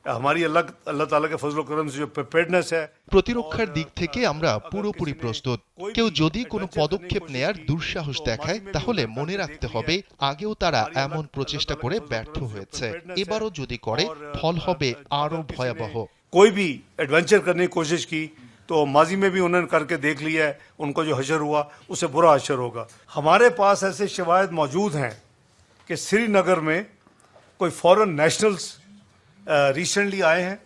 हमारी अल्लाह ताला के फजल करम से जो प्रिपेयर्डनेस है প্রতিরক্ষার দিক থেকে আমরা পুরোপুরি প্রস্তুত। কেউ যদি কোনো পদক্ষেপ নেয়ার দুঃসাহস দেখায় তাহলে মনে রাখতে হবে আগেও তারা এমন প্রচেষ্টা করে ব্যর্থ হয়েছে, এবারও যদি করে ফল হবে আরো ভয়াবহ। कोई भी एडवेंचर करने की कोशिश की तो माजी में भी उन्होंने करके देख लिया है, उनको जो हशर हुआ उससे बुरा हशर होगा। हमारे पास ऐसे शवाहिद मौजूद हैं कि श्रीनगर में कोई फॉरेन नेशनल्स रिसेंटली आए हैं,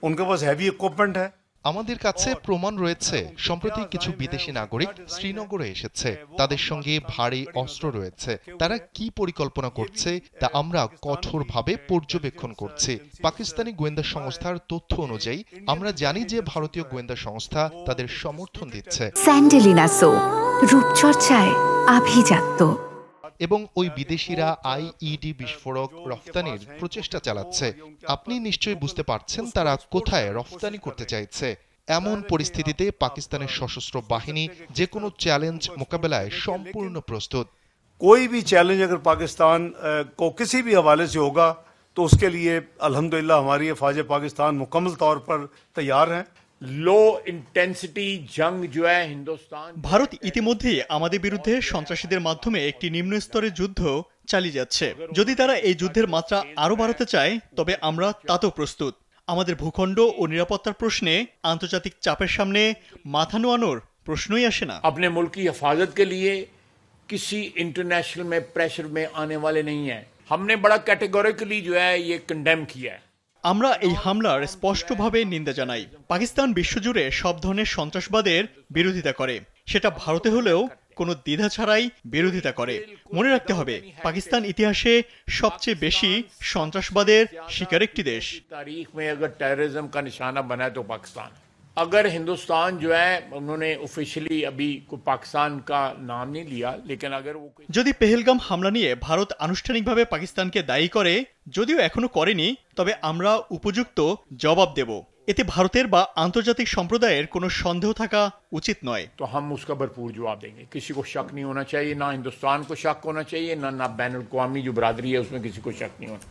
उनके पास हैवी इक्विपमेंट है। আমাদের কাছে প্রমাণ রয়েছে সম্প্রতি কিছু বিদেশি নাগরিক শ্রীনগরে এসেছে, তাদের সঙ্গে ভারী অস্ত্র রয়েছে। তারা কি পরিকল্পনা করছে তা আমরা কঠোরভাবে পর্যবেক্ষণ করছি। পাকিস্তানি গোয়েন্দা সংস্থার তথ্য অনুযায়ী আমরা জানি যে ভারতীয় গোয়েন্দা সংস্থা তাদের সমর্থন দিচ্ছে। স্যান্ডেলিনা সো, রূপচর্চায় আভিজাত্য। এবং ওই বিদেশিরা আইইডি বিস্ফোরক রফতানির প্রচেষ্টা চালাচ্ছে। আপনি নিশ্চয়ই বুঝতে পারছেন তারা কোথায় রফতানি করতে চাইছে। এমন পরিস্থিতিতে পাকিস্তানের সশস্ত্র বাহিনী যে কোনো চ্যালেঞ্জ মোকাবেলায় সম্পূর্ণ প্রস্তুত। कोई भी चैलेंज अगर पाकिस्तान को किसी भी हवाले से होगा तो उसके लिए अल्हम्दुलिल्लाह हमारी फौज पाकिस्तान मुकम्मल तौर पर तैयार हैं। लो इंटेंसिटी जंग जो है हिंदुस्तान ভারত ইতিমধ্যেই আমাদের বিরুদ্ধে সন্ত্রাসীদের মাধ্যমে একটি নিম্ন স্তরের যুদ্ধ চালিয়ে যাচ্ছে। যদি তারা এই যুদ্ধের মাত্রা আরো বাড়াতে চায় তবে আমরা তাতেও প্রস্তুত। আমাদের ভূখণ্ড ও নিরাপত্তার প্রশ্নে আন্তর্জাতিক চাপের সামনে মাথা নোয়ানোর প্রশ্নই আসে না। अपने मुल्क की हिफाजत के लिए किसी इंटरनेशनल में प्रेशर में आने वाले नहीं है। हमने बड़ा कैटेगोरिकली जो है ये कंडेम किया है। আমরা এই হামলার স্পষ্টভাবে নিন্দা জানাই। পাকিস্তান বিশ্বজুড়ে সব ধরনের সন্ত্রাসবাদের বিরোধিতা করে, সেটা ভারতে হলেও কোনো দ্বিধা ছাড়াই বিরোধিতা করে। মনে রাখতে হবে পাকিস্তান ইতিহাসে সবচেয়ে বেশি সন্ত্রাসবাদের শিকার একটি দেশ। तारीख में अगर टेररिज्म का निशाना बना है तो पाकिस्तान। अगर हिंदुस्तान जो है उन्होंने ऑफिशियली अभी कोई पाकिस्तान का नाम नहीं लिया, लेकिन अगर वो যদি পেহেলগাম হামলা নিয়ে ভারত আনুষ্ঠানিকভাবে পাকিস্তানকে দায়ী করে, যদিও এখনো করেনি, তবে আমরা উপযুক্ত জবাব দেব। এতে ভারতের বা আন্তর্জাতিক সম্প্রদায়ের কোনো সন্দেহ থাকা উচিত নয়। तो हम उसका भरपूर जवाब देंगे। किसी को शक नहीं होना चाहिए, ना हिंदुस्तान को शक होना चाहिए, ना बैनुल अक़वामी जो बरादरी है उसमें किसी को शक नहीं होना।